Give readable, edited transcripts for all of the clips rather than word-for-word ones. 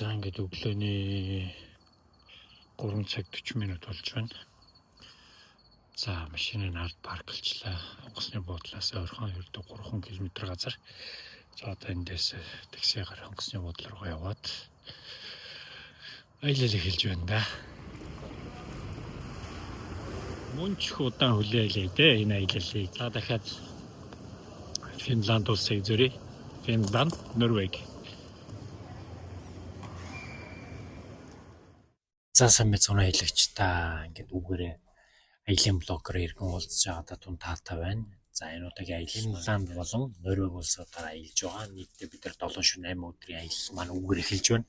За ингээд өглөөний 3 цаг 40 минут болж байна. За машиныг ард парклчлаа. Онгоцны буудлаас ойрхон ердөө 3 км газар. За одоо эндээс таксигаар онгоцны буудлал руу яваад аялал эхэлж байна да. Мөн ч удаан хүлээлээ дээ энэ аяллыг. За дахиад Финланд улсыг зөрье. Финланд, Норвег. За сайн мэцгэн аялагч та ингээд үгээрээ аялын блогер иргэн уулзж байгаадаа түн таатай байна. За энэ удаагийн аялал Финланд болон Норвег улсуудаар аялж байгаа. Нийтдээ бид нар 7 шөнө 8 өдрийн аялал маань үгээр эхэлж байна.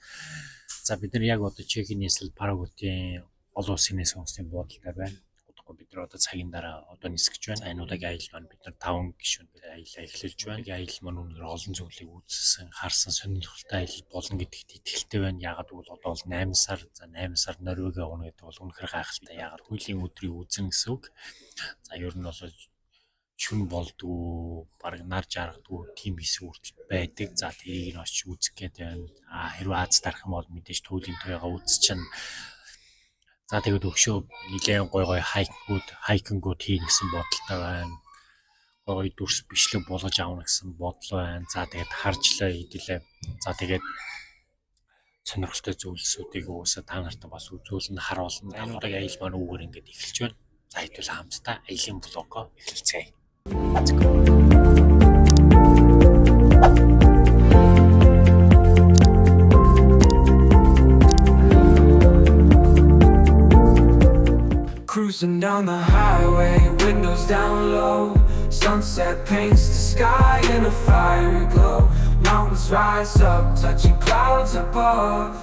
За бид нар яг одоо Чехийн нийслэл Парагватын олон улсын нийслэл онгоцны буудлаар байна. Бид нар одоо цагийн дараа одоо нисгэж байна. Энэ удаагийн аялал маань бид нар 5 гишүүнээр аялал эхлүүлж байна. Аялал маань өнөөдөр олон зүйлийг үзсэн, харсан, сонирхолтой аялал болно гэдэгт итгэлтэй байна. Яагаад гэвэл одоо бол 8 сар, за 8 сар Норвег явна гэдэг бол үнэхээр гайхалтай. Яагаад хуулийн өдрийг үзэн гэсэн үг. За ер нь бол шүн болдгоо, бараг нар жаргадгүй тийм хэсэг үртэл байдаг. За тэрийг нь очиж үзэх гэдэг байна. Хэрвээ Аз тарах юм бол мэдээж туйлын туяагаа үзчихнэ. За тэгээд өгшөө нэлээд гой хайкингууд хийнэ гэсэн бодолтой байна. Гой дүрс бичлэг болгож авна гэсэн бодол байна. За тэгээд харжлаа хэдүүлээ. За тэгээд сонирхолтой зүйлсүүдийг уусаа та нартай бас үзүүлэн харуулна. Энэ удаагийн аялал маань үгээр ингээд эхэлж байна. За хэдүүл хамтдаа аялын блогоо эхэлцгээе. Cruising down the highway, windows down low. Sunset paints the sky in a fiery glow. Mountains rise up, touching clouds above.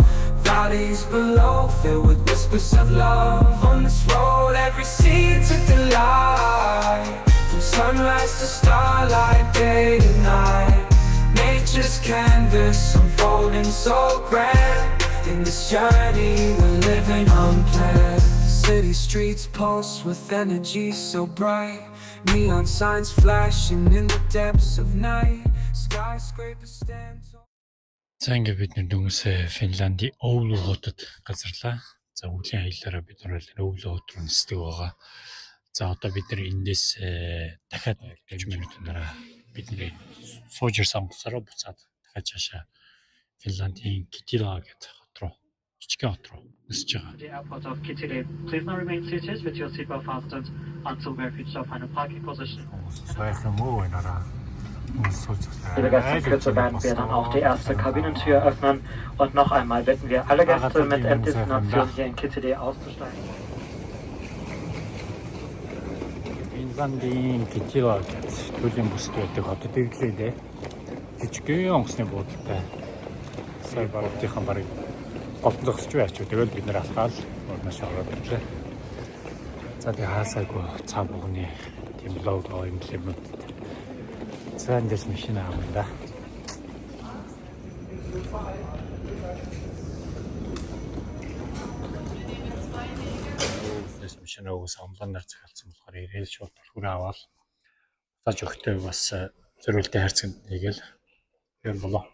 Valleys below, filled with whispers of love. On this road, every seed's a delight. From sunrise to starlight, day to night. Nature's canvas unfolding so grand. In this journey, we're living unplanned. City streets pulse with energy so bright. Neon signs flashing in the depths of night. Skyscrapers stand tall. За ингээд бид дөнгөс Финландийн Оулу хотод газарлаа. За өвлийн аяллаараа бид нар Оулу хот руу нисдэг байгаа. За одоо бид нар эндээс дахиад 40 минутын дараа бидний сууж ирсэн онгоцороо буцаад дахиад цаашаа Финландийн Kittilä гэдэг хот руу, жижигхэн хот руу нисэж байгаа. The airport of Kittilä. Please now remain seated with your seatbelt fastened until we have reached our final parking position. Liebe Gäste, in Kürze werden wir dann auch die erste Kabinentür öffnen und noch einmal bitten wir alle Gäste mit Destination hier in Kittilä auszusteigen. Финландийн Kittilä гэдэг төрлийн бүсд байдаг хотод ирлээ дээ. Жижигхэн онгоцны буудалтай. Сая баруутынхан барыг голтон зогсож байч. Тэгэл бид нэр алхаал урнаш ороод ирлээ. За тий хаасаагүй цаа бүгний тийм лого юм лэмэд. За эндээс машин авна да. Эндээс машин өгөөс онлайнаар захиалсан болохоор ирээл шууд бүрхүүрээ аваад цааш өгтөө бас зөрүүлтэй хайрцагт хийгээл юм болоо.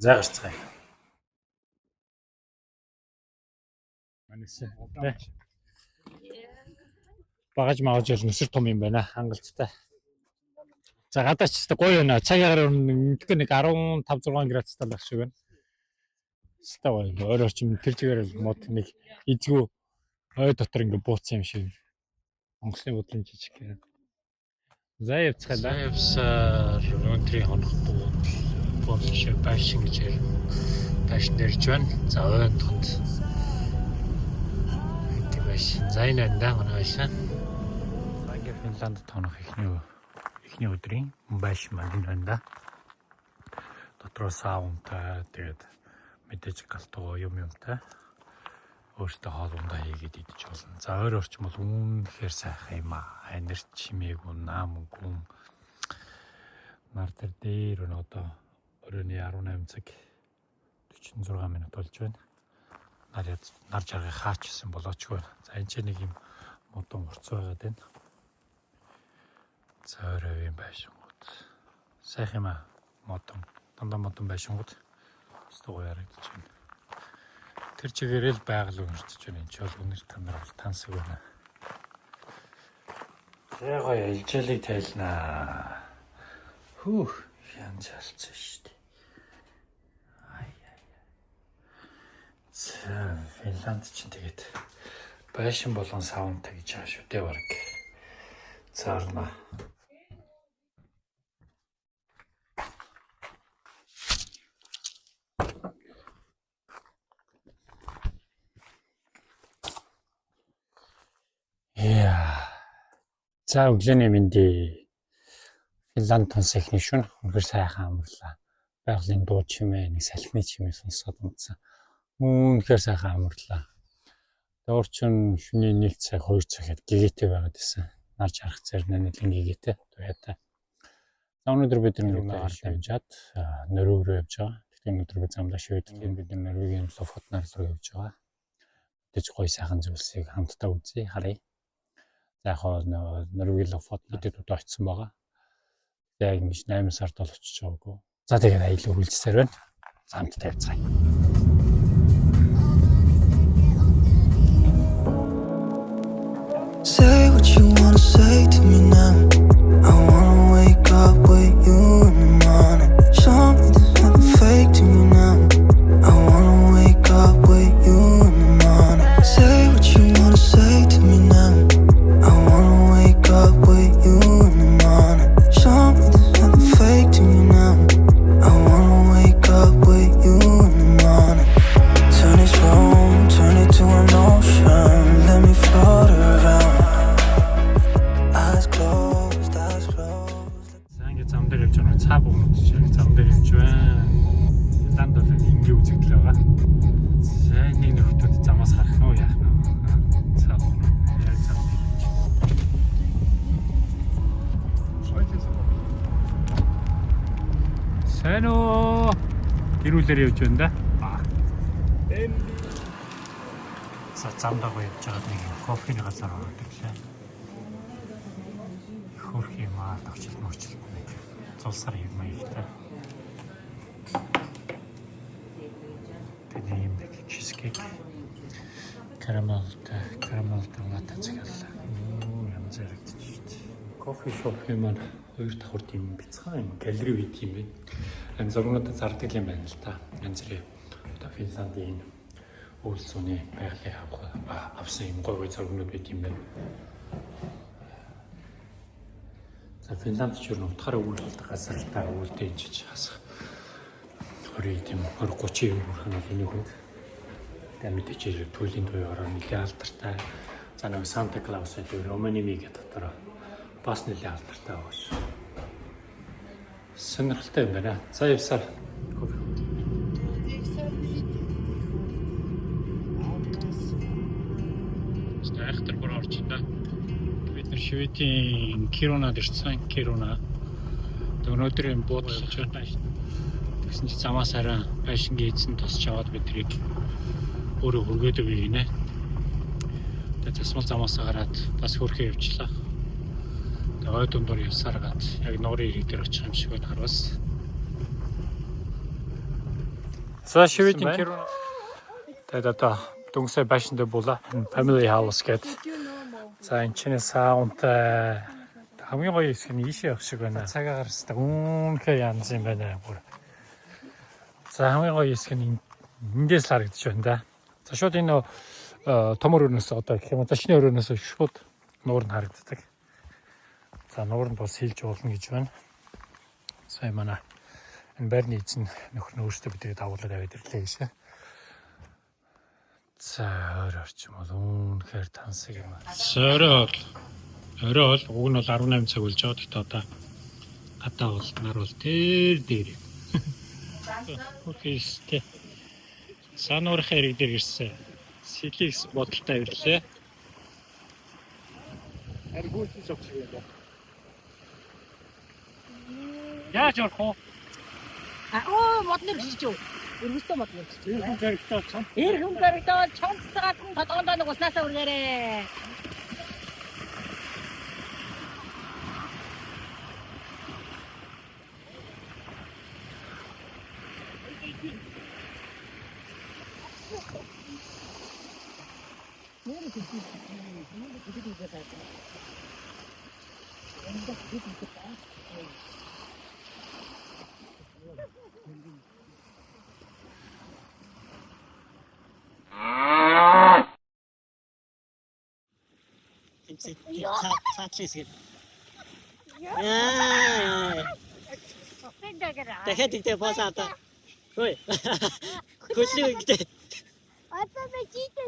За гарцгаая. Манайс багаж мааж л нүсэр том юм байна. Хангалттай. За гадаач ч гоё байна. Цагаагаар мэдгүй нэг 15 6 градустай байх шиг байна. Хэвээ гоё. Ойр орчим тэр чигээр мод нэг эзгүй ой дотор ингээ бууцсан юм шиг. Онгоцны бодлын жижиг гэх. За явцгаая. За явсаар өнөөдрийн хонох болж байшин гэж байшин дэрж байна. За ойндоход гэдэг байшин. За энэ андаа манай байшин. Финланд тонох эхний өдрийн байшин маань байна да. Дотроо саунтай тэгээд мэдээж галтгоо юмтай өөртөө хоолундаа хийгээд идэж болно. За ойр орчим бол үнэхээр сайхан юм аа. Анир чимээгүй наамгүй. Нар дээр нь одоо оройн 18 цаг 46 минут болж байна. Нар жаргыг хаачсан болоочгүй. За энэ ч нэг юм модон урц байгаад байна. За оройн байшингууд. Сайхан юм аа. Модон. Дандаа модон байшингууд. Өстө гоё харагдаж байна. Тэр чигээрээ л байгаль өрнөж байна. Энд ч бол өнөр танаар бол тансаг байна. Яг гоё илжээлийг тайлнаа. Хүүх янз алцсан шүү дээ. Финланд чинь тэгээд байшин болгон саунта гэж байгаа шүү дээ баг. Цаарна. За өглөөний мэндий. Финланд тунс эхний шөнө үнэхээр сайхан амарлаа. Байгалийн дуу чимээ нэг салхины чимээ сонсоод унтсан. Үнэхээр сайхан амарлаа. Өөрчн шөнийн 1 цаг 2 цагт гигээтэй байгаад байсан. Нар жарах зэрнээ нэлен гигээтэй туяатай. За өнөөдөр бид нөрөөр явжгаад нөрөө рүү явж байгаа. Тэгтээ өнөөдөр бид замдаа шивэдлийн бид нөрвегийн Лофотнаар руу явж байгаа. Тэж гоё сайхан зүйлсийг хамтдаа үзье харъя. За яг нөрвегийн Лофот бидэд удаа очсон байгаа. Яг ингэж 8 сард бол очиж байгаагүй. За тэгээд аялал үргэлжсээр байна. Хамтдаа явцгаая. Say what you wanna say to me now. I wanna wake up with you in the morning. Show me there's nothing fake to me now. I wanna wake up with you in the morning. Say what you wanna say to me now. I wanna wake up with you in the morning. Show me there's nothing fake to me now. I wanna wake up with you in the morning. Turn this room, turn it to an ocean. Let me float around. Eyes closed, eyes closed. За ингээд зам дээр явж байгаа цаа бөгнөд шиг зам дээр явж байна. Финланд бол ингээ үзэгдэл байгаа. За нэг нөхдөд замаас харах нь уу яах нь вэ? Цаа бөгнөд яг зам дээр. Сайн уу? Гэрүүлээр явж байна да. За замдаа гоё явж байгаа нэг кофений газар байгаа гэхлээ. Хөрх юм аа тогчл мөрчл нэг цулсаар юм аягтай. Тэгээд юм нэг чизкейк карамелтай латте цагаалаа. Янз яригдчих шүү дээ. Кофе шоп юм аа 2 давхар тийм бяцхан юм галерей үйт юм бэ. Энэ зургуудад зардаг юм байна л та. Янз бүрийн одоо Финландын үйл зууны байгалийн авсан юм гоё зургууд байт юм байна. За Финланд ч юу утгаараа үйлдэл газартаа үйлдэж иж хасах 20 тийм 30 юм бүрхэн бол энийг хүнд та мэдээч түүлийн туяараа нэлээд алдартай. За нэг Санта Клаус гэдэг Романими гэдэг дотор бас нэлээд алдартай байгаа шүү. Сонирхолтой юм байна. За явсаар Айхтар бүр орж байна. Бид нар Шведийн Кирунад ирсэн. Кируна. Өнөөдрийн буудлаж байна. Тэгсэн чинь замаас хараа байшингийн эзэн тосч аваад бидрийг өөрөө хөргөөд өгье гинэ. Тэгээд засмал замаас гараад бас хөрхөө явчлаа. Тэгээд ой дундор явсаар гад яг нуурын ирэг дээр очих юм шиг байна хараас. За Шведийн Кируна. Тэгээд одоо дүнсээ байшиндаа була family house гэдэг. За энэ чинь саунд хамгийн гоё хэсэг нь ийшээ явах шиг байна. Цагаагаар хэвээр үнэхээр янз юм байна бүр. За хамгийн гоё хэсэг нь эндээс л харагдаж байна да. За шууд энэ томор өрнөөс одоо гэх юм зочны өрнөөс шууд нуур нь харагддаг. За нуур нь бол сэлж уулна гэж байна. Сая манай энэ байрны эзэн нөхөр нь өөртөө бидний дагуулад аваад ирлээ гэсэн. За өөр орчим бол үнэхээр тансаг юм аа. Орой бол уг нь бол 18 цаг болж байгаа. Тэгтээ одоо гадаа бол нар бол дээр. Окейстэй. Сануурын хэрэг дээр ирсэн. Сэликс бодолтой ирлээ. Аргуутс авч байгаа. Яаж орох вэ? Модны бишиж юу? Өргөстөө модны бишиж. Эрхэм гарагтаа чонццагаад толгоондоо нэг уснасаа үргээрээ. 얘는 그렇게 얘는 그렇게 돼서 살 거야. 얘는 그렇게 되겠다. 생각해라. Дахиад тэгтээ боос аваа. Хөөе. Хөлөө гэдэг. 아빠 왜 진짜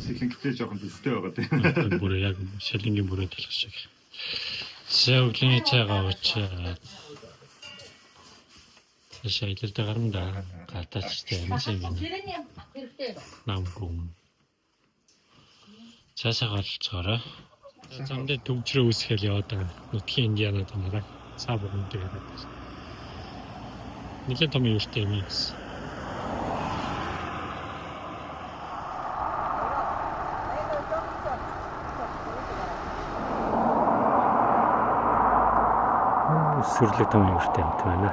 Сэхлэнгэтэй жоохон төстэй байгаа тийм. Бүрээ яг шалингийн бүрээ талах шиг. За өглөөний цайгаа уучаад. Шайлалтай гарамда гатаачтай амжиг юм. Намгүм. Цаасаа гарцгаараа. Замдээ төвчрөө үсгээл яваад байгаа. Нутгийн индианууд нараа цаа бүгдээ яриад. Нилээ том юустай юм ийс. Сүрлэг том юустай юм байна.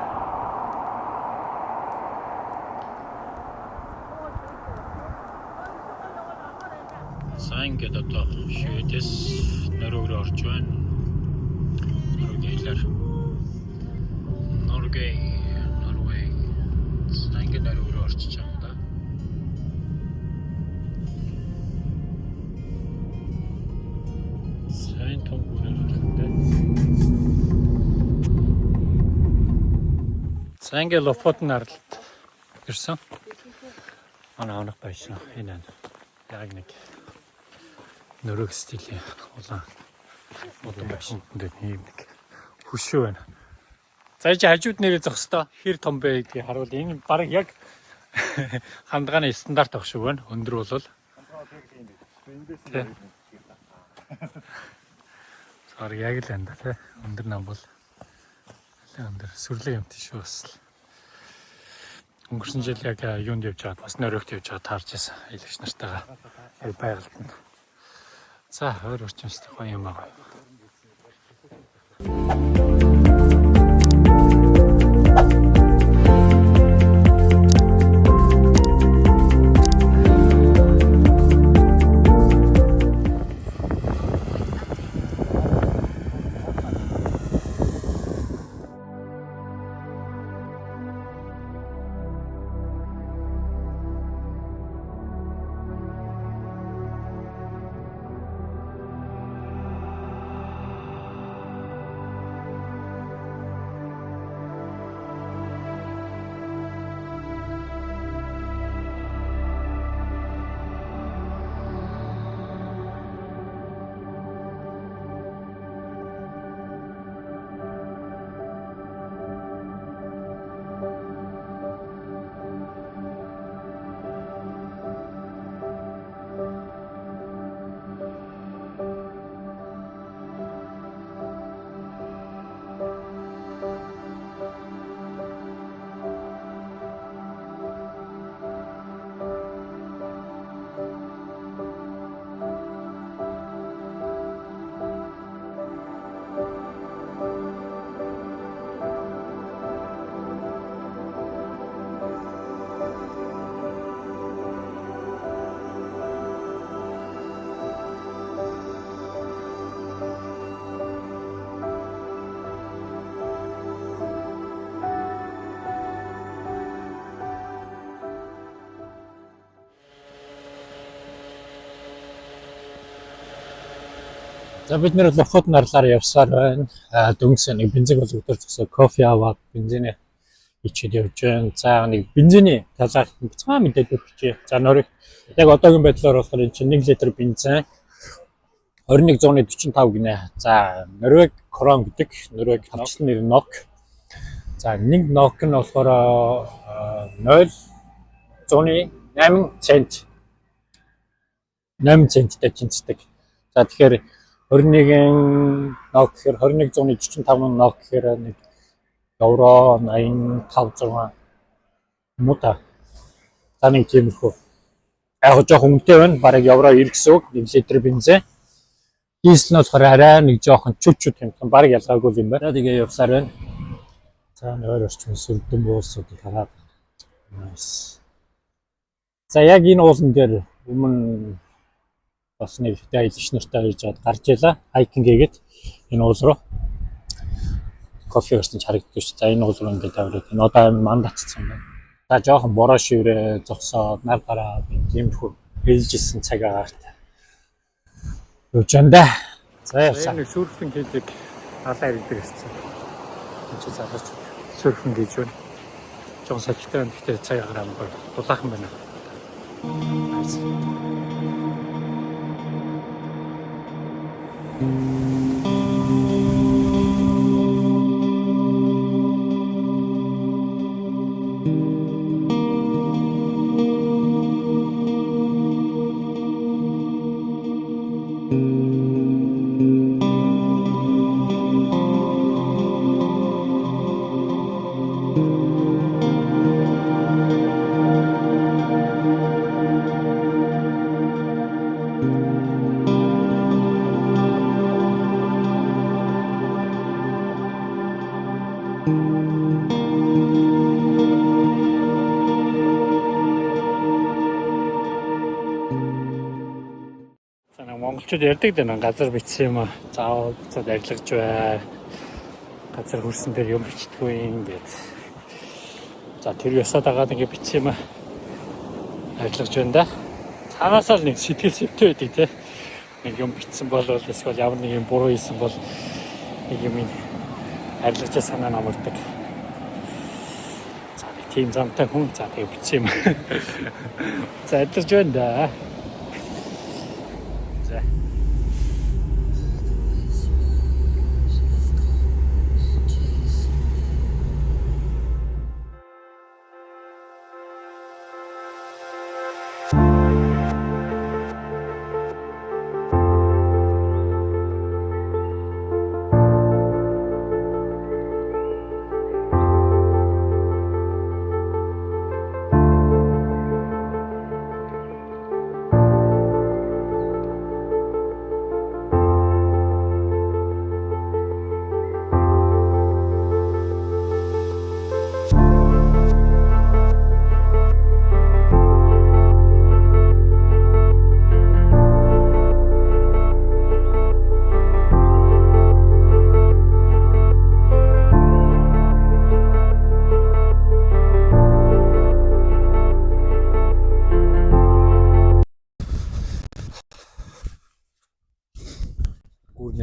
Сайн гэдэг одоо шийдэс нөрөөр орж байна. Нөрөөр Норвей. Сайн гэдэг нөрөөр орчих юм да. Сайн том бүрэлдэхүүнтэй. Сайн гэдэг Лофотн аралт ирсэн. Анх байсан. Энэ яг нэг нөрөг стилийн улаан модон байсан. Энд нэг хөшөө байна. За ич хажууд нэрээ зогсдоо хэр том бэ гэдгийг харуул. Энэ баг яг хандгааны стандарт ах шиг байна. Өндөр бол. Сар яг л энэ тэ өндөр нам бол. Өндөр сүрлэг юм тийш бас. Өнгөрсөн жил яг юунд явж байгаад бас нөрөгт явж байгаад таарч байсан. Илагч нартайгаа яг байгальд. За өөр орчимстай гоё юм аа. За бид нэр лохот нарлаар явсаар байна. Дүнс нэг бензин бол өдөр зөксө кофе аваад бензинээ ичээд явж байна. За нэг бензиний талаар цаа мэдээд өгчээ. За нөрөг яг одоогийн байдлаар болохоор энэ чинь 1 литр бензин 2145 гинэ. За Норвег крон гэдэг Норвег хамчлан нэр NOK. За нэг NOK нь болохоор 0.8 цент. 8 центтэй тэнцдэг. За тэгэхээр 21 NOK гэхээр 2145 NOK гэхээр нэг евро 85 мута. За нэг тиймэрхүү. Яг жоохон үнэтэй байна. Бараг евро 90 гэсэн үг. 1 литр бензин. Дизель нь болохоор арай нэг жоохон чүт хэмтэн бараг ялгаагүй юм байна. Тэгээ явсаар байна. За нөр орчмын сүрдэн буулсуудыг хараад. Nice. За яг энэ уулан дээр өмнө бас нэг аялч нартай ирж аваад гарч ялаа. Хайкинг хийгээд энэ уул руу кофе өрсөн харагддаг ш. За энэ уул руу ингээд тавраад энэ одоо манд татсан байна. За жоохон бороо шиврээ зогсоод нар гараад тиймэрхүү ээлжсэн цаг агаарт Өвчөндөө. За явсаа. Нэг сүрфэн хийдэг алаа ирдэг гэсэн. Энд чи залгаж сүрфэн гэж байна. Жон сахилтай байна. Гэхдээ цаг агаар амгүй. Дулаахан байна. Монголчууд ярьдаг дээ газар бичсэн юм аа. Заавал буцаад арилгаж бай. Газар хөрсөн дээр юм бичдэггүй юм гээд. За тэр ёсоод агаад ингэ бичсэн юм аа. Арилгаж байна да. Цаанаасаа л нэг сэтгэл зүйтэй байдаг те. Нэг юм бичсэн бол эсвэл ямар нэг юм буруу хийсэн бол нэг юм арилгаж санаа намардаг. За нэг тийм замтай хүн за тэгээ бичсэн юм. За арилгаж байна да.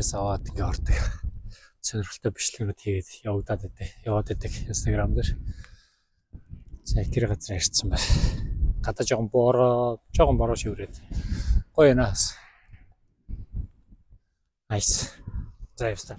Гүүрнээс аваад ингээ ордог. Сонирхолтой бичлэгүүд хийгээд яваад байдаг Instagram дээр. За тэр газар ирсэн байна. Гадаа жоохон бороо шиврээд. Гоё наас. Nice. За явстаа.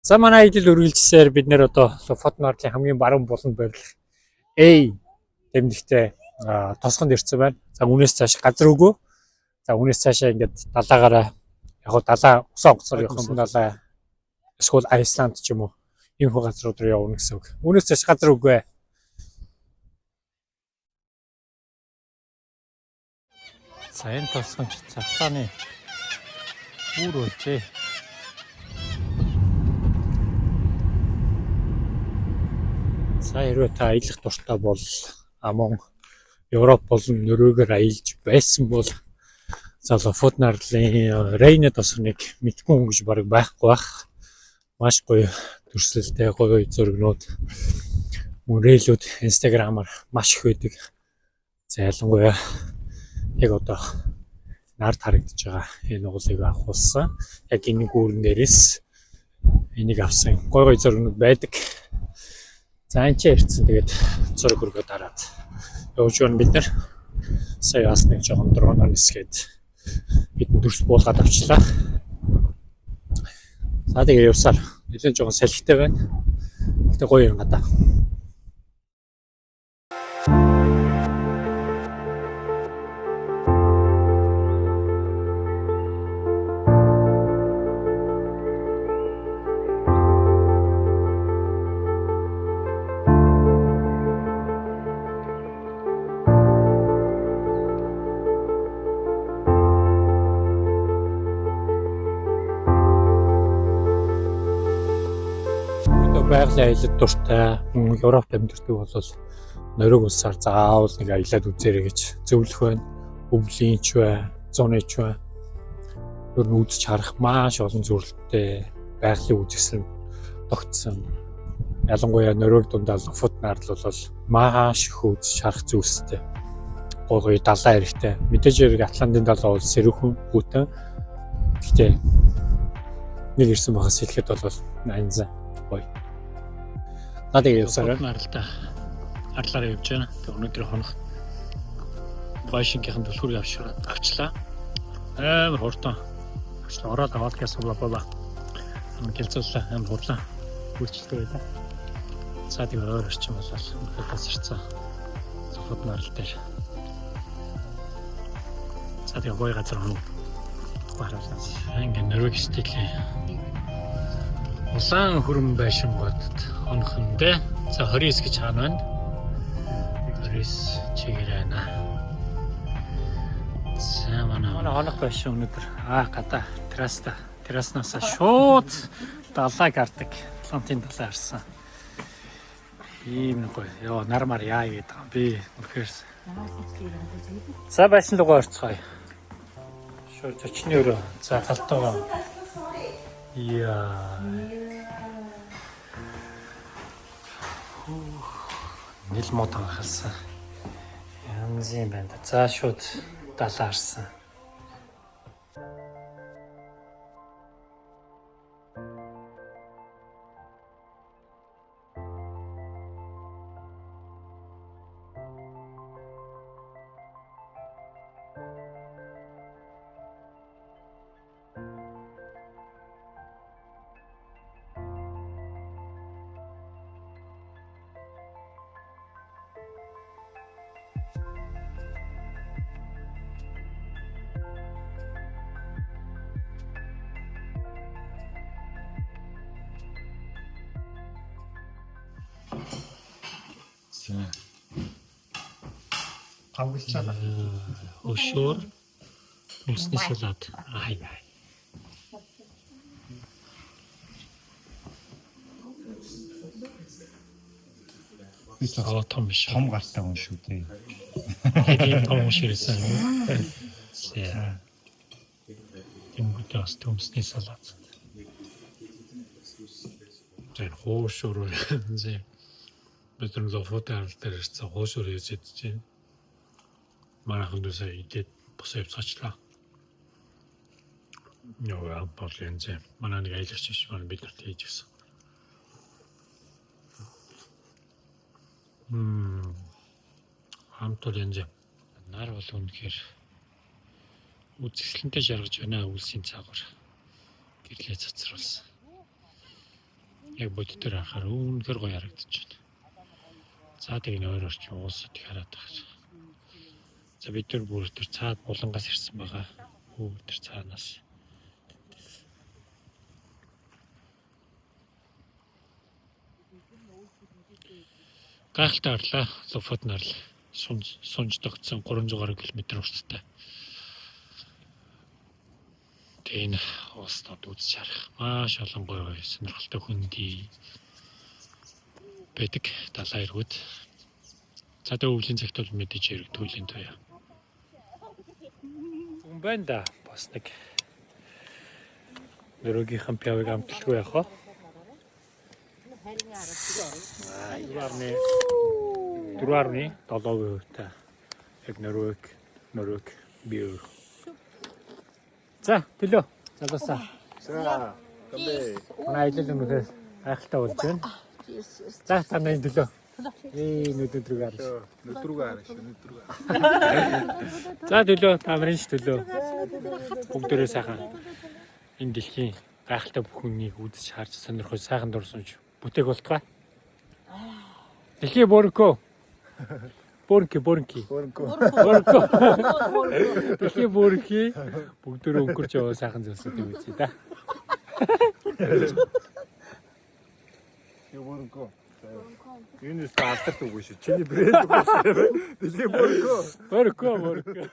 За манай идэл үргэлжсээр бид нэр одоо Лофот Норлийн хамгийн баруун буланд байрлах A тэмдэгтэй тосгонд ирсэн байна. За үүнээс цааш газар өгөө. За үүнээс цаашаа ингээд далаагаараа яг далаа усаа гоцоор явах юм далаа эсвэл Айсланд ч юм уу ийм хөө газрууд руу явна гэсэн үг. Үүнээс цааш газар өгөө. За энэ тосгонд цавтааны Үүр болжээ. За хэрвээ та аялах дуртай бол амун Европ болон Норвегээр аялж байсан бол за Лофот нарлын Рейне тосгоныг мэдгүй хүн гэж бараг байхгүй бах. Маш гоё төрсөлтэй гоё зургнууд мөрөөлүүд инстаграмаар маш их байдаг. За ялангуяа яг одоо нарт харагдаж байгаа энэ уулыг авахулсан. Яг энэ гүүрэн дээрээс энийг авсан гоё гоё зургнууд байдаг. За энэ ч ирсэн тэгээд зураг хөргөө дараад явж байна бид нар. Сая бас нэг жоохон дроноор нисгээд бидний төрс буулгаад авчлаа. За тэгээд явсаар нэлээд жоохон салхитай байна. Гэтэ гоё юм гадаа. Байгалийн аялалд дуртай хүн Европт амьдардаг бол Норвег улсаар заавал нэг аялаад үзээрэй гэж зөвлөх байна. Өвлийн ч бай, зуны ч бай. Өөр нь үзэж харах маш олон зүйлтэй байгалийн үзэсгэлэн тогтсон. Ялангуяа Норвег дундаа Лофот нарл бол маш их үзэж харах зүйлстэй. Гоё далайн эрэгтэй. Мэдээж хэрэг Атлантын далай бол сэрүүхэн хүүтэн. Гэхдээ нэг ирсэн багаас хэлэхэд бол анзаа гоё. Надад явсараа наралтай арлаараа явж байна. Тэг өнөөдөр хонох Вашингтонын төлхөр авчлаа. Амар хурдан. Ороод аваад гэсэлээ болоо. Гэлцүүлээ амар хурдан. Хүчтэй байлаа. За тийм өөр орчин болол өнөхөд тасарсан. Лофот нарал дээр. За тийм гоё газар хоног. Бараасаа ингээ Норвег стилийн улаан хөрөн байшингуудад хонохондээ. За 29 гэж хаана байна? 29 чигээр байна. За манай хонох байшин өнөдөр гадаа терраснаас шууд далайг хардаг. Атлантын далай харсан. Ийм гоё. Яа нармаар яа гэдэг юм би. Үнэхээр. За байшин руу орцгоё. Шууд зочны өрөө. За галтаа. Яа. Нил мод хангасан. Янз юм байна. За шууд далаа харсан. Авгалчаана. Өшөөр үнсний салат. Ай. Том биш. Том гартай хүн шүү дээ. Тэгээд том ширсэн. Яа. Тэнгуүтээс төмсний салат. Тэр хоошоор зэ. Бэтэн Лофот нарал дээр ирсэн хоошоор хийж идэж байна. Манайхан дүүсээ идээд босоо явцгаачлаа. Яа, бодлонзэ. Манай нэг аялагч биш маань бид нарт хийж гисэн. Хамтур янзэ. Нар бол үнэхээр үзэсгэлэнтэй жаргаж байна үлсийн цаагаар. Гэрлээ цацруулсан. Яг бодит дээр харахаар үнэхээр гоё харагдаж байна. За тэгээд өөр орчин уусад их хараад байгаа. За бид нар бүр тэр цаад булангаас ирсэн байгаа. Тэр цаанаас. Гайхалтай орлоо. Лофот нарл сунж тогтсон 300 км урттай. энэ устдад үзэж харах маш олон гоё сонирхолтой хүндий байдаг далайн эргүүд. За тэ өвлийн цагт бол мэдээж эргэтгүүлийн туяа. Хүн байна да бас нэг нөрөгийн пявыг амтлгүй яах вэ? Дураарны 7% яг нөрөг бие. За төлөө залуусаа. За, гэмбэ. Манай аялал өнөөхөр айхалтай болж байна. За танай төлөө. Нүдрүүг харж. За төлөө тамрын ш төлөө. Бүгдээрээ сайхан энэ дэлхийн гайхалтай бүхнийг үзэж харж сонирхож сайхан дурсамж бүтээх болтугай. Дэлхийн Борко. Борки. Дэлхийн Борки бүгдөө өнгөрч яваа сайхан зүйлсүүдийг үзье да. Борко. Энэ стартер үгүй шүү. Чиний брэнд үгүй шүү. Дэлхийн Борко. Борко.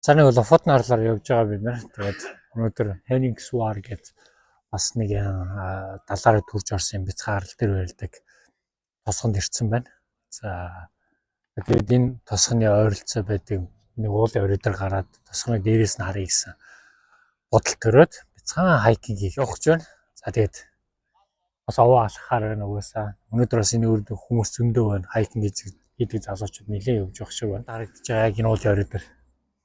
За нэг бол фот нарлаар явж байгаа бид нар. Тэгээд өнөөдөр Henningswar гэж бас нэг далаараа төрж орсон бяцхан арал дээр байлдаг тосгонд ирсэн байна. За тэгээд энэ тосгоны ойролцоо байдаг нэг уулын орой дээр гараад тосгоны дээрээс нь харъя гэсэн бодол төрөөд бяцхан хайкинг хийх явах гэж байна. За тэгээд бас овоо алхахаар байна угаасаа. Өнөөдөр бас энэ үрд хүмүүс зөндөө байна. Хайкинг хийдэг залуучууд нэлээд явж явах шиг байна. Дарагдж байгаа яг энэ уулын орой дээр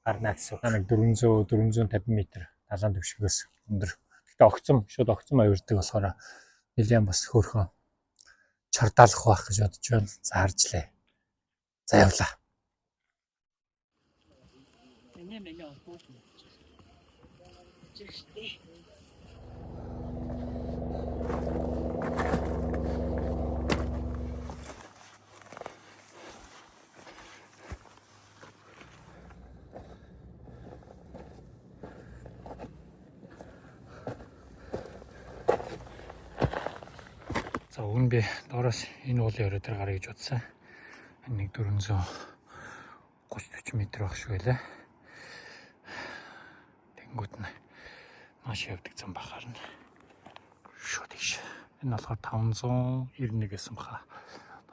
гарнаас нэг 450 м далайн төвшгөөс өндөр. Гэтэ шууд огцом авирдаг болохоор нэлээд бас хөөрхөн чардаалах байх гэж бодож байна. За харжлаа. За явлаа. За өгн би доороос энэ уулын орой дээр гарах гэж бодсон. Нэг 430-40 м байх шүү байлаа. Тэнгүүд нь маш явдаг зам бахаар нь шууд тийш. Энэ болохоор 591 гэсэн баха.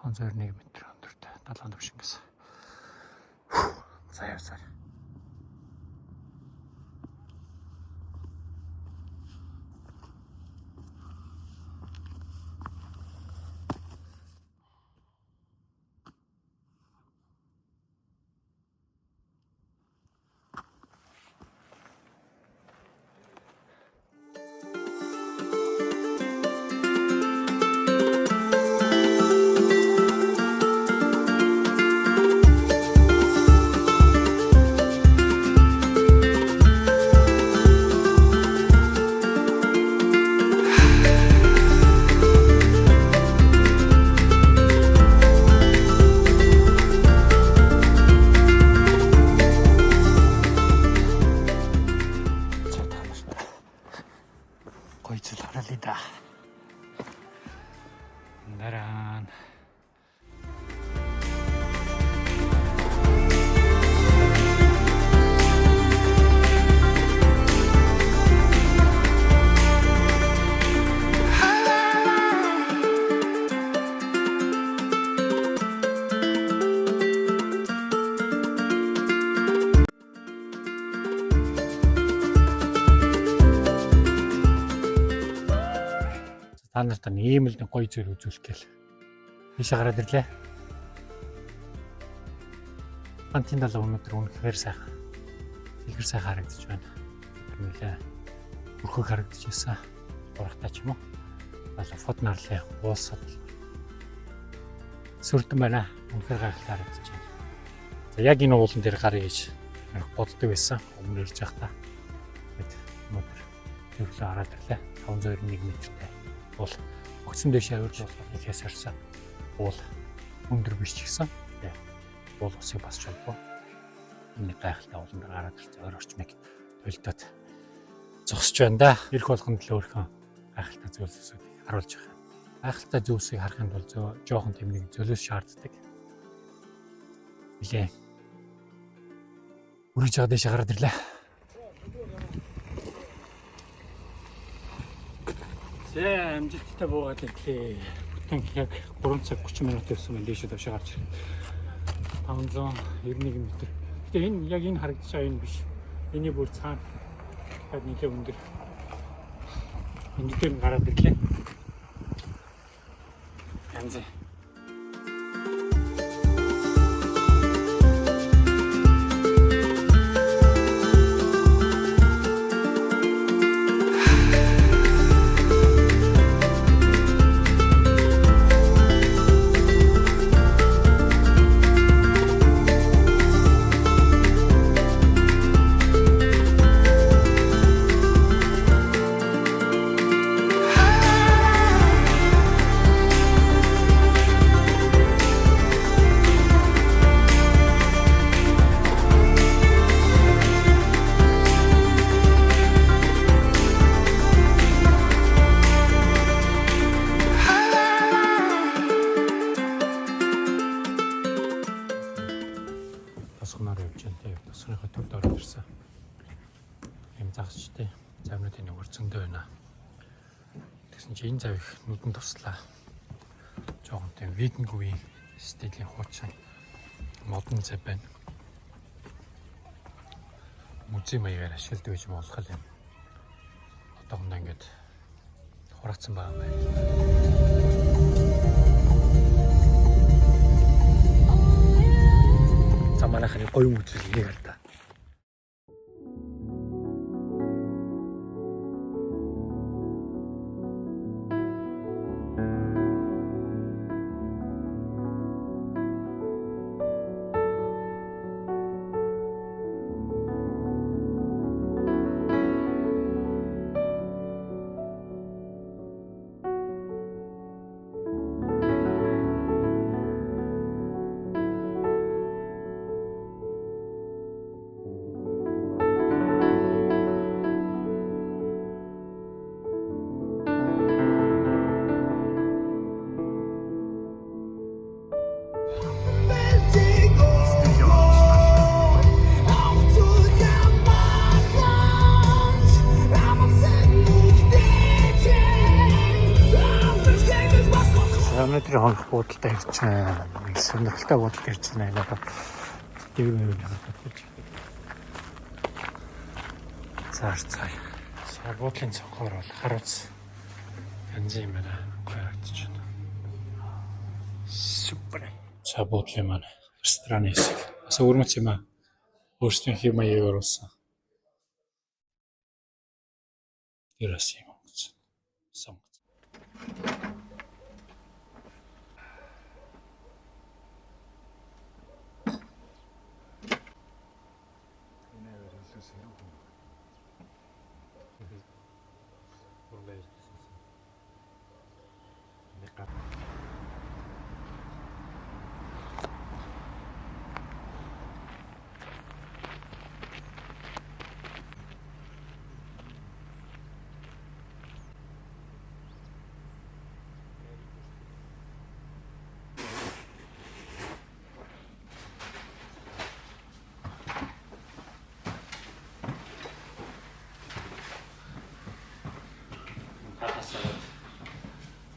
591 м өндөртэй далайн төвшингээс. За явсаар. Таран. Та нарт нь ийм л нэг гоё зүйл үзүүлэх гээл. Ийшээ гараад ирлээ. Антин далаа өнөдөр үнэхээр сайхан. Илгэр сайхан харагдаж байна. Нэлээ өрхөг харагдаж байсан. Урагтай ч юм уу. Фот нарлаа уусаад сүрдэн байна. Үнэхээр гайхалтай харагдаж байна. За яг энэ уулан дээр гарыг гэж боддог байсан. Өмнө ирж байхдаа. Өнөдөр төглөө хараад ирлээ. 591 м-тэй. Бол огцон дэш авирж болохоор ихээс харсан. Уул өндөр биш ч гэсэн. Уул усыг бас чулбоо. Энэ гайхалтай уулан дээр гараад ирсэн өөр орчмыг төлдөд зогсож байна да. Ирэх болгонд л өөрхөн гайхалтай зүйлсүүд харуулж байгаа. Гайхалтай зүйлсийг харахын тулд жоохон тэмдэг зөлөөс шаарддаг. Билээ. Үргэлж байгаа дэше гараад ирлээ. За амжилттай буугаад ирлээ. Бүтэн яг 3 цаг 30 минут явсан байна. Дэше давшаа гарч ирэх. 591 м. Гэтэ энэ яг энэ харагдаж байгаа энэ биш. Эний бүр цаана хад нэлээ өндөр. Энд дээр гараад ирлээ. Янз. Тосгоноор явж байна те. Тосгоныхоо төвд ороод ирсэн. Ийм загсчтэй. Завнуудын нөгөө зөндөө байна. Тэгсэн чи энэ зав их нүдэн туслаа. Жохон тийм Витнгүгийн стилийн хуучин модон зав байна. Музей маягаар ашигладаг гэж болох юм. Одоохондоо ингээд хураацсан байгаа юм байна. Манайхны гоё үзэл нэг л да. Өнөөдөр хонх буудалтай ирж байна. Сонирхолтой буудалд ирж байна. Дэв явуулж. Цаар. Буудлын цонхоор бол харуус янз юм байна. Харагдаж байна. Супер. За буудлын маань рестораны хэсэг. Бас өрмөц юм аа. Өөрсдийн хэв маягаар оруулсан. Тэрас юм гэж. Сонгоц.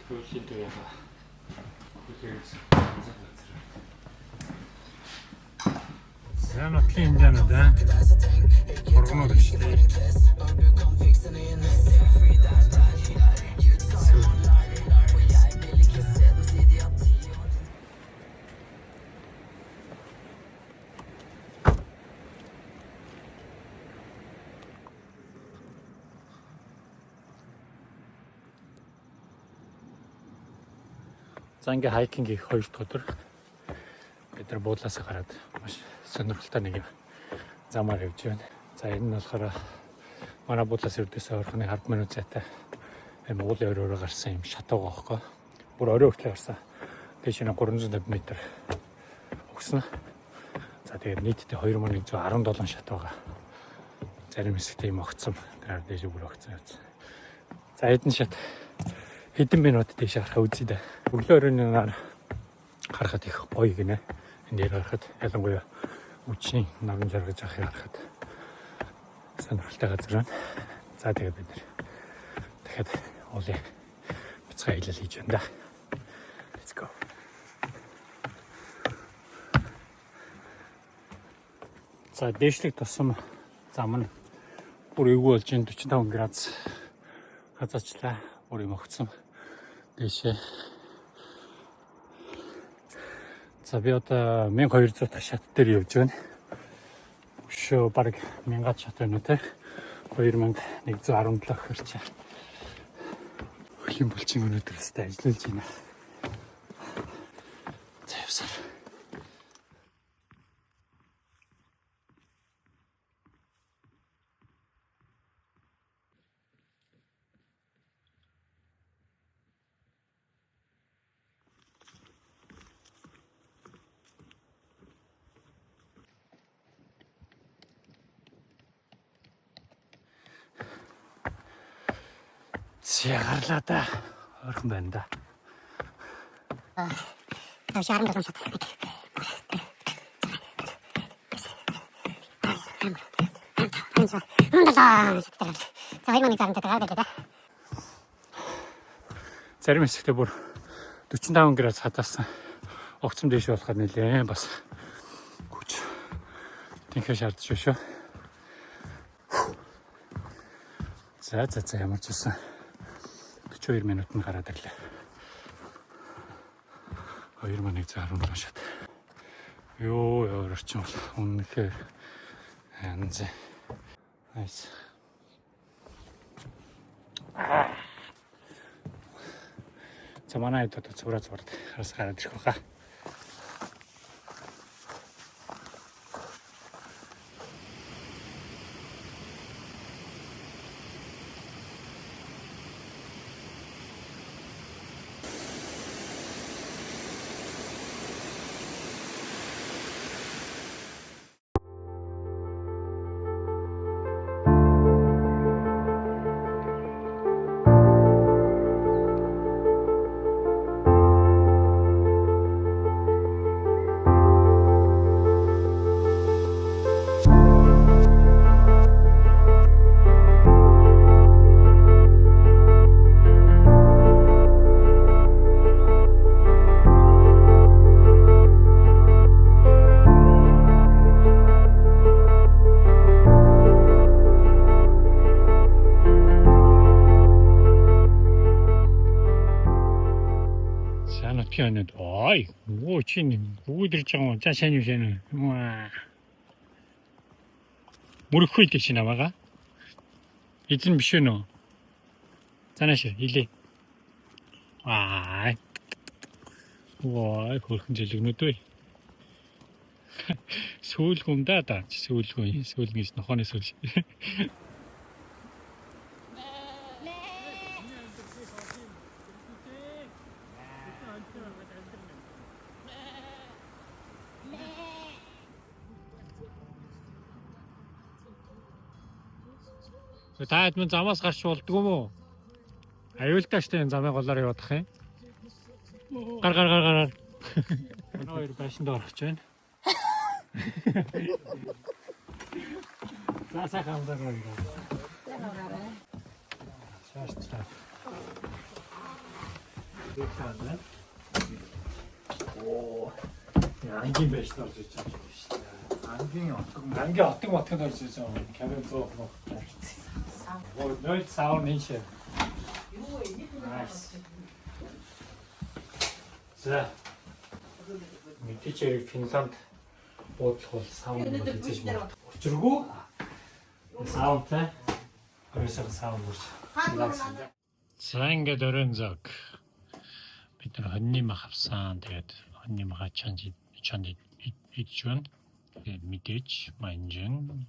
Сүүлийн туяага. Хүлээс. Сайн нотлын хэмжээнүүд аа. Хоргоноор ихтэй. За ингээ хайкинг их 2 дахь өдөр бид нар буудлаас гараад маш сонирхолтой нэг замаар явж байна. За энэ нь болохоор манай буудлаас өрдөөсөө орохны 10 минут зайтай юм уулын өрөөрөө гарсан юм шатууга байхгүй. Бүр орой хүртэл гарсан. Дээш нь 350 м өгсөн. За тэгээд нийтдээ 2117 шатууга. Зарим хэсэгт юм огцсон. Тэр дээш бүр огцсон явсан. За эдэн шат хэдэн минут дээш гарах үзье да. Өглөө өрөөний нар харахад их гоё гинэ. Энд харахад ялангуяа үчний наган жаргаж авахыг харахад сонирхолтой газар байна. За тэгээ бид нэр дахиад уулын бяцхан аялал хийж байна да. Let's go. За дээшлэг тусам зам нь бүр эвгүй болж 45 градус хазаачлаа. Бүр юм огцсон. Дээшээ. За би одоо 1200 шат дээр явж байна. Өшөө баг 1000 шат байна те. 2117 хэрчээ. Хөлийн булчин өнөөдрөөс ажиллаж байна. За явсаар. Гарлаа да. Орхон байна да. Шаарам дасан шат. Зарим хэсэгтээ бүр 45 градус хатаасан. Огцом дээш болоход нэлээ бас хүч тэнхээ шаардж шүү шүү. За ямар ч байсан 42 минутанд гараад ирлээ. 2117 шат. Ёо орчин бол үнэхээр янз. Nice. За манай хэд одоо цувраа зурд хараас гараад ирэх байхаа. Pianed. Ой, очень удирч байгаа юм. За сайн юу сайн. Мөрөхгүй дээ чи намаага. Эзэн биш үү нөө? Цаанаш хилээ. Ой, хөрхөн жилгнүүд үү. Сүүлгүн да. Сүүлгүн гэж нохооны сүүл. Таад минь замаас гарч болдгоо юм уу? Аюултай штэ энэ замын голоор явах юм. Гар. Өнөө хоёр байшинд орох гэж байна. За сайхан амдаа гоо. Шааш. 오, 안긴 배시 떨어져 있죠. 안경이 어떤 안개 어떻게 떨어져 있죠. 개면서 뭐 너희 사원 인체. 나이스. 자, 밑에 핀란드 보트 사원 거지 뭐. 줄고 사원테 그래서 사원 거지. За ингээд өрön зог бид нар хоньны мах авсан. Тэгээд хоньны махаа чанд идэж байна. Тэгээд мэдээж манжин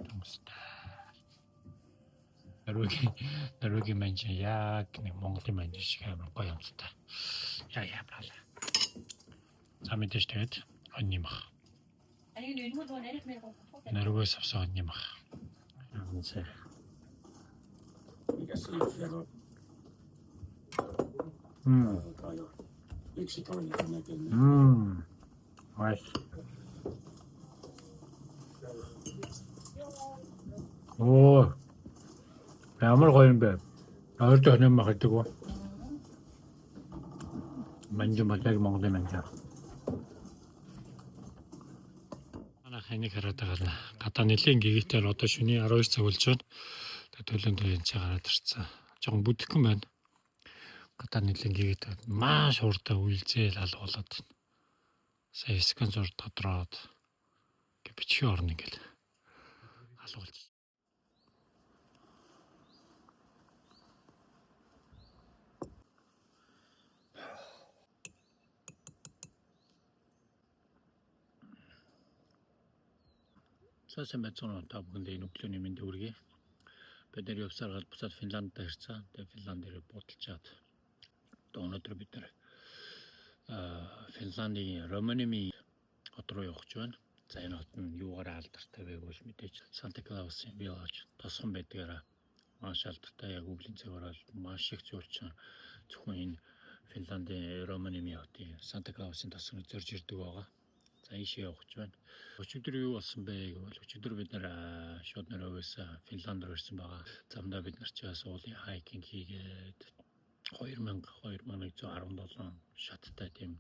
томстой. Дөрөгийн манжин яг нэг Монголын манжин шиг амар гоё юмтай. Яа брала. За мэдээж тэгээд хоньны мах. Нэргөөс авсан хоньны мах. Амцаа. Nice. Оо. Ямар гоё юм бэ? Ойртой хоньны мах гэдэг үү? Манжин батаг Монголын манжин. Ханыг хараад байгаа. Гадаа нэлийн гэгтэй одоо шөнийн 12 цаг болж байна. Төлөнд энэ ч гараад ирсэн. Жогон бүтгэн байна. Гадаа нэлийн гэгтэй маш хурдан үйлзээл ал болоод. Сая скан зур тодроод бичгийн орно ингээл алуулж. Сасан бацсан та бүхэндээ энэ өглөөний мэндийг хүргэе. Бид нэр явсаар гал буцаад Финландд ирсэн. Тэгээ Финланд дээр бодолж чад. Өнөөдөр бид нэр Финландийн Романими хот руу явж байна. За энэ хот нь юугаар алдартай вэ гэж мэдээж Санта Клаусын виллаж тосгон байдгаараа маш алдартай. Яг өвлийн цагаар маш их зүйлчин зөвхөн энэ Финландийн Романими хотын Санта Клаусын тосгоныг зорж ирдэг байгаа. За ийшээ явж байна. Өчигдөр юу болсон бэ гэвэл өчигдөр бид нэр шууд нөрөөс Финланд руу ирсэн байгаа. Замдаа бид нар ч уулын хайкинг хийгээд 2117 шаттай тийм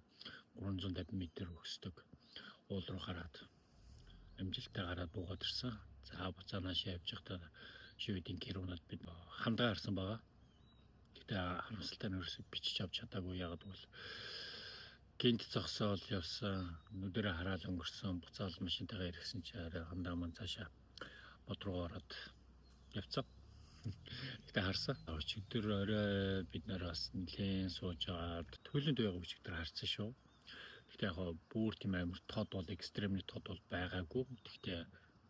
350 м өгсдөг уул руу гараад амжилттай гараад буугаад ирсэн. За буцаанаас явж байхдаа шивэдийн гэрүүнүүд бид хандаа харсан байгаа. Гэтэ харамсалтай нь ерөөсөй бичиж авч чадаагүй. Ягаад гэвэл гинт зогсоол явсан, нүдэрээ хараад өнгөрсөн, буцаал машинтайгаа ирсэн чи арай хандаа маань цаашаа бод руу ороод явцсан. Гэтэ харсан. Өчигдөр орой бид нар бас нэлээд сууж агаад төлөнд байгааг өчигдөр харсан шүү. Гэтэ яг бүр тийм амар тод бол экстремний тод бол байгаагүй. Гэтэ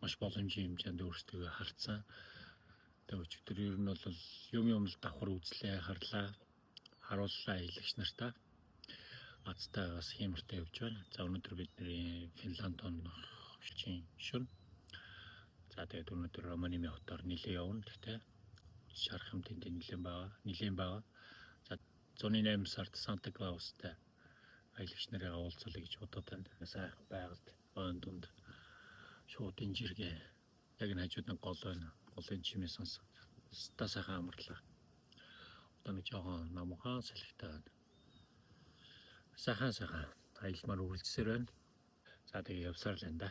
маш боломжийн хэмжээнд өөрсдөө харцсан. Тэгээ өчигдөр ер нь бол юм л давхар үзлээ, харлаа, харууллаа ийлэгч нартаа. Азтай бас хэмэртэй явж байна. За өнөөдөр бидний Финланд онох шүн. За тэгээд өнөөдөр Романими хотоор нилээ явна. Гэхдээ шарах юм тэнд нилээн байгаа. За 108 сард Санта Клаустай аялагч нарыг уулзалаа гэж бодоод байна. Сайхан байгальд ойн дунд шууд энэ жиргээ яг энэ хажууд нь гол байна. Голын чимээ сонсоод ста сайхан амарлаа. Одоо нэг жоохон намхан салхитай байна. Сайхан аялмаар үргэлжсээр байна. За тэгээ явсаар л энэ да.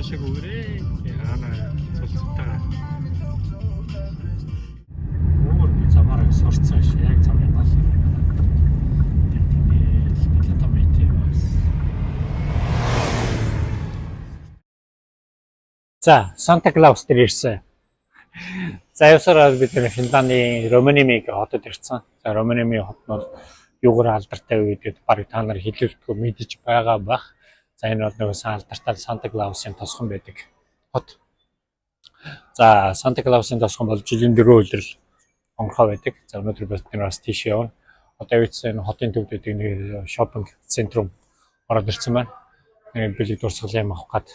Шашиг үрээ яана цолцтой. Өөр замаараа сурцсан шээ яг замын гал. За, Санта Клаус дээр ирсэн. За явсараа бид нэр Финландийн Романими хотод ирсэн. За Романими хот нь юугаар алдартай вэ гэдээ барыг та нар хэлэлцгүй мэдэж байгаа бах. За энэ бол нэг алдартай Санта Клаусын тосгон байдаг хот. За Санта Клаусын тосгон бол жилийн 4 өдөр онгорхой байдаг. За өнөөдөр бид нар бас тийш явна. Одоо явж энэ хотын төвд байдаг нэг шопинг центрум ороод ирсэн байна. Нэг бэлэг дурсгал юм авах гээд.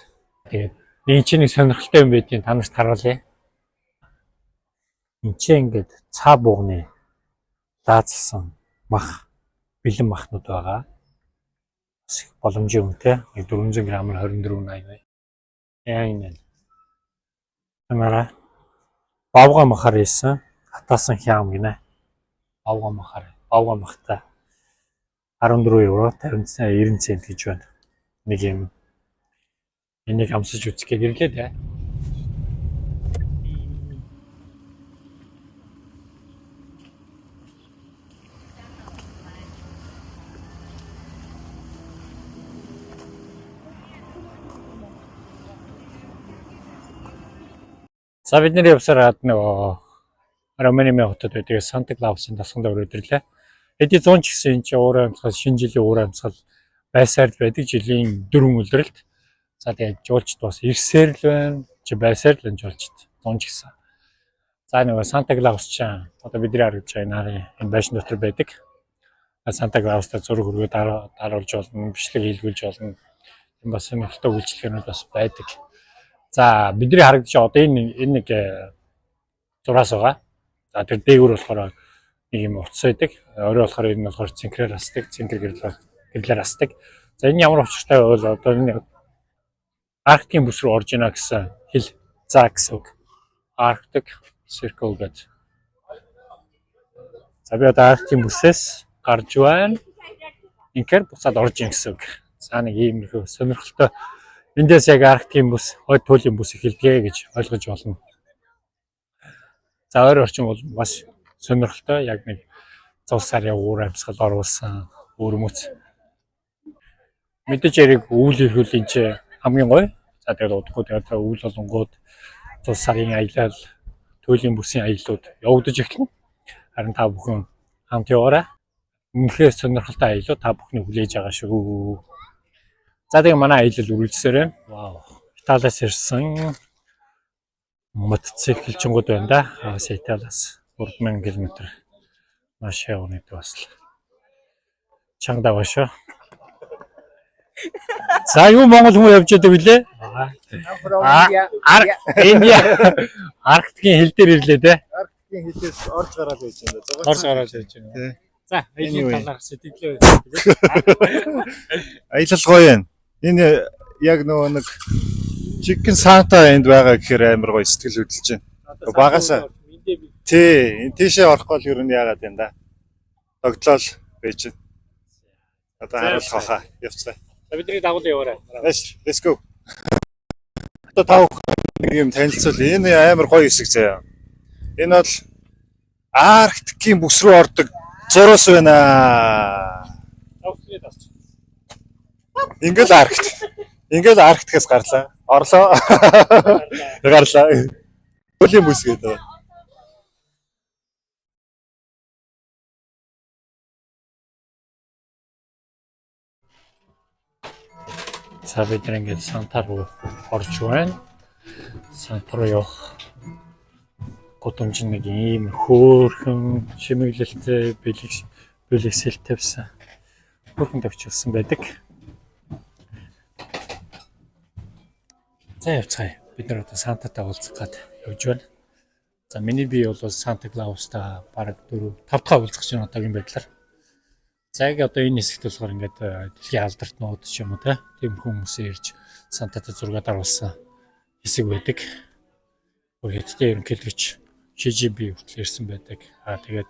Тэгээд энэ чинь нэг сонирхолтой юм байдгийг та нарт харуулъя. Энд чинь ингээд цаа буугны даацсан мах бэлэн махнууд байгаа. Бас их боломжтой юм те. 400 г-аар 24.80 бай. Яа энэ. Тамара бавга махаар ийсэн хатаасан хям гинэ. Бавга махтай 14 евро 90 цент гэж байна. Нэг юм. Энийг амсаж үзэх гээд ирлээ те. За бидний явсараад нөгөө Романимын хотод байдаг Санта Клаусын дасганд өрөөдөрлөө. Эди 100 ч гэсэн энэ чинь уур амьсгал шинэ жилийн уур амьсгал байсаар л байдаг жилийн 4 өдрөлт. За тэгээд жуулчд бас ирсээр л байна. Чи байсаар л жуулчд 100 ч гэсэн. За нөгөө Санта Клаус ч одоо бидний харагдаж байгаа нарын энэ байшин дотор байдаг. Санта Клаустай зураг хүргээд даруулж болно, бичлэг хийлгүүлж болно. Энэ бас сонирхолтой үйлчлэгнүүд бас байдаг. За бидний харагдаж одоо энэ нэг зураас байгаа. За тэр дээгүүр болохоор нэг юм утас байдаг. Орой болохоор энэ болохоор цэнхрээр асдаг, цэнхэр гэрлээр асдаг. За энэ ямар учиртай бол одоо энэ Арктикийн бүс рүү орж ийнэ гэсэн хэл заа гэсэн үг. Arctic Circle гэдэг. За би одоо Арктикийн бүсээс гарч байна. Инхээр буцаад орж ийн гэсэн үг. За нэг иймэрхүү сонирхолтой. Эндээс яг Арктикийн бүс, хойд туйлын бүс эхэлдэг гэж ойлгож болно. За ойр орчин бол маш сонирхолтой яг нэг зул сарын уур амьсгал оруулсан өрмөц. Мэдээж яриг өвөл ирхүүл энэ ч хамгийн гоё. За тэгээд удахгүй тэгээд өвөл болонгууд зул сарын аялал, туйлын бүсийн аяллууд явагдаж эхэлнэ. Харин та бүхэн хамт яваарай. Үнэхээр сонирхолтой аялал та бүхний хүлээж байгаа шүү. За тэгээ манай аялал үргэлжсээр байна. Вау. Италиас ирсэн мотоциклчингууд байна да. Италиас 3000 км маш явна гэдэг бас л чанга байгаа шүү. За юу Монгол хүмүүс явж байдаг вүлээ? Индия. Арктикийн хил дээр ирлээ те. Арктикийн хилээс орж гараад байж байна. Орж гараад байж байна. За аялал талаар сэтгэлээ. Аялал гоё юм. Энэ яг нөгөө нэг Chicken Santa энд байгаа гэхээр амар гоё сэтгэл хөдлөж байна. Багасаа. Тий, тийшээ орохгүй л ер нь яагаад юм да. Тогтлол байж байна. Одоо харуулах хаа явцгаа. За бидний дагуул яваарай. Let's go. Одоо тав нэг юм танилцуул. Энэ амар гоё хэсэг заяа. Энэ бол Арктикийн бүс рүү ордог зурус байна. Ингээл Арктикаас гарлаа. Орлоо. Гарлаа. Хөлийн бүс гэдэг. За бид ингээд Санта руу орж байна. Санта руу явах гудамж нэг ийм хөөрхөн шимэглэлтэй бэлэгсэл тавьсан. Хөөрхөн тавьчихсан байдаг. За явцгаая. Бид нар одоо Сантатай уулзах гээд явж байна. За миний бие бол Санта Клаустай бараг 4-5 дахь уулзах чинь одоогийн байдлаар. За яг одоо энэ хэсэгт болохоор ингээд дэлхийн алдартнууд ч юм уу тийм хүмүүсээ ирж Сантатай зураг даруулсан хэсэг байдаг. Өөрөөр ерөнхийлөгч ШЖБ хүртэл ирсэн байдаг. Тэгээд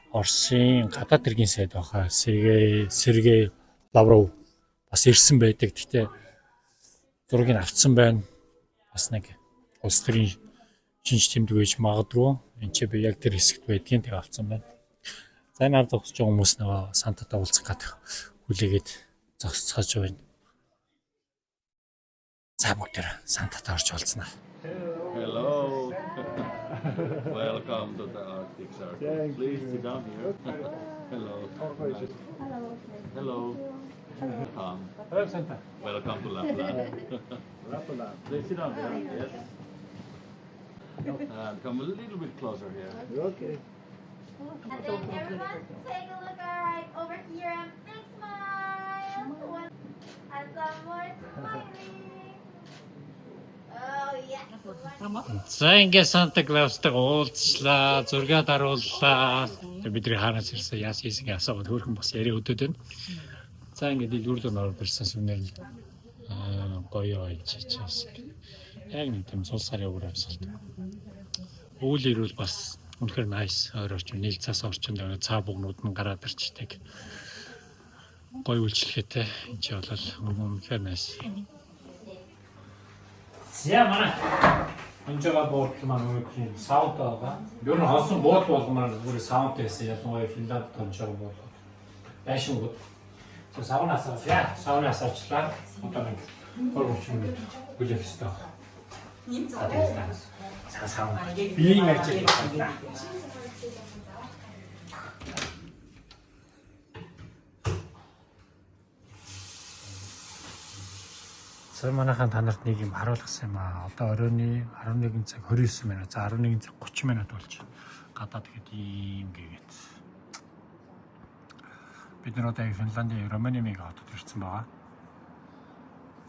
Оросын гадаад хэргийн сайд баха Сергей Лавров бас ирсэн байдаг. Гэхдээ зургийг авцсан байна. Бас нэг улс төрийн шинж тэмдэг байж магадгүй. Энд чи би яг тэр хэсэгт байдгийн тэг авцсан байна. За энэ ард зогсож байгаа хүмүүс нөгөө Сантатай уулзах гэдэг хүлээгээд зогсцоож байна. За бүгдээр Сантатай орж уулзнаа. Hello. Welcome to the Arctic Circle. Please sit down here. Hello. Hello. Hello Santa. Welcome to Lapland. Lapland. Please sit down here. Yes. And come a little bit closer here. Okay. And then everyone take a look right over here and big smile. За ингээд Санта Клаустайгаа уулзлаа, зургаад харууллаа. Бидний хаанаас ирсэн яас хийсгээ асуугаад хөөрхөн бас яриа өдөөд байна. За ингээд дэлгүүрлөө ороод ирсэн сүнээр гоё ойччихс. Яг нэг тийм цул сарын өвөр авсалт. Өвөл ирүүл бас үнэхээр nice ойр орчин нийлцээс орчинд цаа бугнууд нь гараад ирчдэг. Гоё үйлчлэгээтэй энэ ч бол үнэхээр nice. За манай Анжага буудлын маань өөрийн саунд байгаа. Ер нь хонсон буудлын болгоноор бүр саунд гэсэн ялангуяа Финланд томчоор буудлууд. Байшингууд. So саунаас арчлаа. Одоо нэг 30 минут хүлээх хэрэгтэй байна. Саун. Биеийн ажил байна. Сая манайхан та нарт нэг юм харуулсан юм аа. Одоо оройны 11 цаг 29 минут. За 11 цаг 30 минут болж гадаад тэгэхэд ийм гээгээд. Бид нар одоо Финландын Романимиг хотод ирсэн байгаа.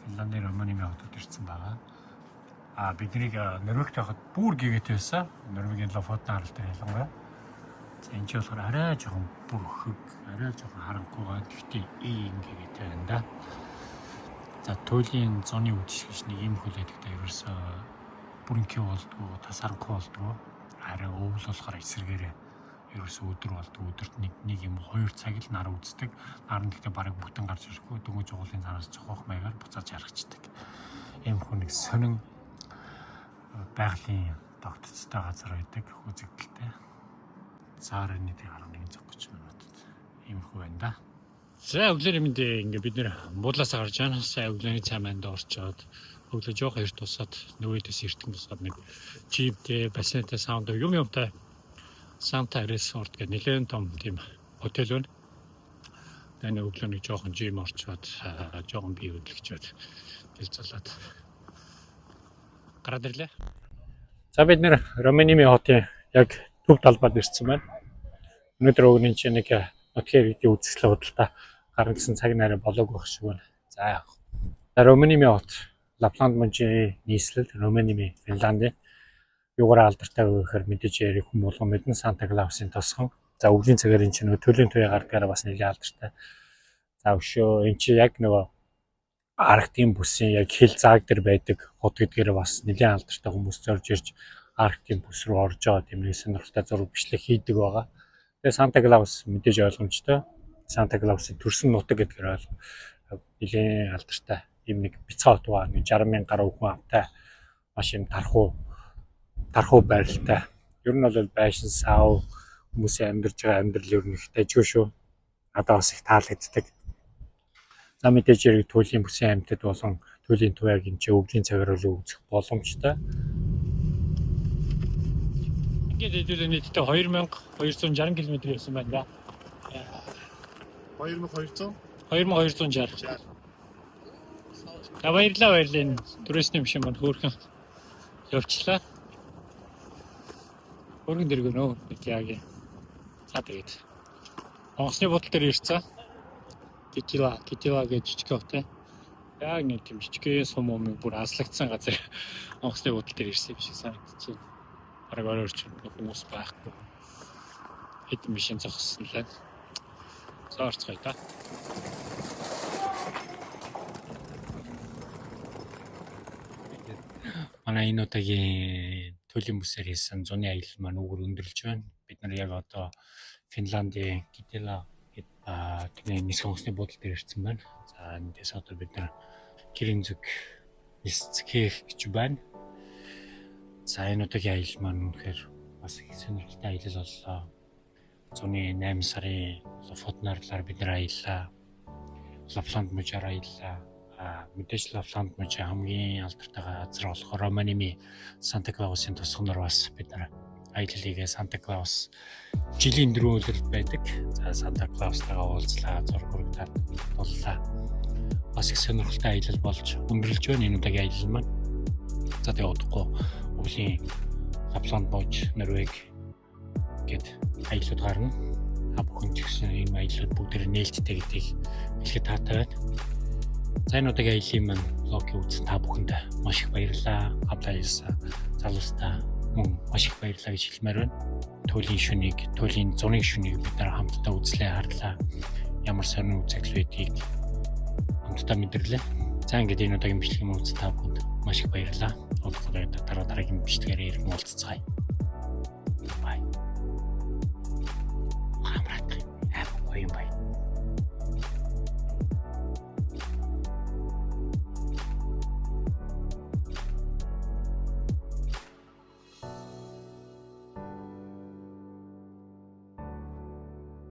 Финландын Романимиг хотод ирсэн байгаа. Биднийг Норвегт явахад бүр гээгээд байсан. Норвегийн Лофотен арал дээр ялангуяа. За энэ ч болохоор арай жоохон бүр хөг, арай жоохон харанхуйгаа гэхдээ ийм гээгээд байна да. За туйлын зоны үдшиг гэж нэг юм хүлээдэг та ерөөсөө бүрэнхий болдгоо, тасаранхуй болдгоо. Арай өвөл болохоор эсэргээрээ ерөөсөө өдөр болдгоо. Өдөрт нэг юм 2 цаг л нар үздэг. Нар нь гэхдээ бараг бүтэн гарч ирэхгүй дөнгөж уулын цаанаас цохох маягаар буцааж харагчдаг. Ийм хүн нэг сонин байгалийн тогтцтой газар байдаг үзэгдэлтэй. Саарны 11 цаг 30 минутад ийм хүн байна да. За өглөөний мэндэ ингээ бид нэр буудлаасаа гарч байна. Сая өглөөний цай манд орчоод өглөө жоох эрт тусаад нөгөөдөөс эртэн тусаад нэг чиптэй, бассейнтэй, саунд юмтай Санта Resort гэх нэлээд том тийм хотел байна. Тэгээ өглөө нэг жоохон жим орчоод жоохон бие хөдлөгчөөд гэлцүүлээд гараад ирлээ. За бид нэр Романими хотын яг төв талбайд ирсэн байна. Өнөөдөр өглөөний чинь нэг нутгийн иргэдийн үзэсгэлэн худалдаа гаргасан цаг нараа болоог байх шиг байна. За яах. Романими хот Лапланд мужийн нийслэл Романими Финландын юугаар алдартай гэхээр мэдээж ярих хүн болгон мэднэ Санта Клаусын тосгон. За өвлийн цагаар энэ чинь төлөлийн туяа гардгаараа бас нэлээд алдартай. За өшөө энэ чинь яг нөгөө Арктикийн бүсийн яг хил зааг дээр байдаг хот гэдгээр бас нэлээд алдартай хүмүүс зорж ирж Арктикийн бүс рүү орж байгаа тийм нэг сонирхолтой зураг бичлэг хийдэг байгаа. Тэгээ Санта Клаус мэдээж ойлгомжтой. Санта Клаусын төрсөн нутаг гэдгээр нэлээд алдартай. Ийм нэг бяцхан хот байгаа. 60,000 гаруй хүн амтай маш юм тархуу байралтай. Ер нь бол байшин сав хүмүүсийн амьдарч байгаа амьдрал ер нь их дайггүй шүү. Надад бас их таалагддаг. За мэдээж яг туйлын бүсийн амьтад болон туйлын туяаг энэ ч өвлийн цагаар л үзэх боломжтой. Ингээд хэдүүлээ нийтдээ 2260 км явсан байна. 2200? 2260. Баярлалаа. Туристны машин маань хөөрхөн явчлаа. Өргөн дэргөө нөө яг. За тэгээд. Онгоцны бодол дээр ирсэн. Тетила гэж жижиг хот. Яг нэг тийм жижигхэн сум юм бүр аслагдсан газар онгоцны бодол дээр ирсэн биш санагдчихэв. Бараг орчин хүмүүс байхгүй. Хэдэн машин зогссон лээ. Саарцгай та. Манай энэ удаагийн төлөв бүсээр хийсэн зуны аялал маань үгээр өндөрлж байна. Бид нар яг одоо Финландийн Китила гэдэг нисэх онгоцны бодол дээр ирсэн байна. За эндээс одоо бид нар гэрийн зүг нисэх гэж байна. За энэ удаагийн аялал маань үнэхээр бас их сонирхолтой аялал боллоо. Зуны 8 сарын Лофотен арлаар бид нар аяллаа. Лапланд мужаар аяллаа. Мэдээж Лапланд мужийн хамгийн алдартай газар болох Романими Санта Клаусын тосгоноор бас бид нар аялал хийгээ. Санта Клаус жилийн 4 өдөр байдаг. За Санта Клаустайгаа уулзлаа, зураг хүргээд боллоо. Бас их сонирхолтой аялал болж өндөрлж байна энэ удаагийн аялал маань. За тэгээ удахгүй өвлийн Лапланд муж, Норвег гэд аяллууд гарна. Бүхэн ч гэсэн ийм аяллууд бүгд нээлттэй гэдгийг хэлэхэд таатай байна. За энэ удаагийн аялын маань блогийг үзсэн та бүхэнд маш их баярлалаа. Хамтаа ажилласан залуустаа мөн маш их баярлалаа гэж хэлмээр байна. Туйлын зуны шөнийг бид нар хамтдаа үзлээ, харлаа. Ямар сонир үзэгдэл байдгийг хамтдаа мэдэрлээ. За ингээд энэ удаагийн бичлэгийн үзсэн та бүхэнд маш их баярлалаа. Дараагийн бичлэгээр иргэн уулзцгаая. Бай. Хамраа.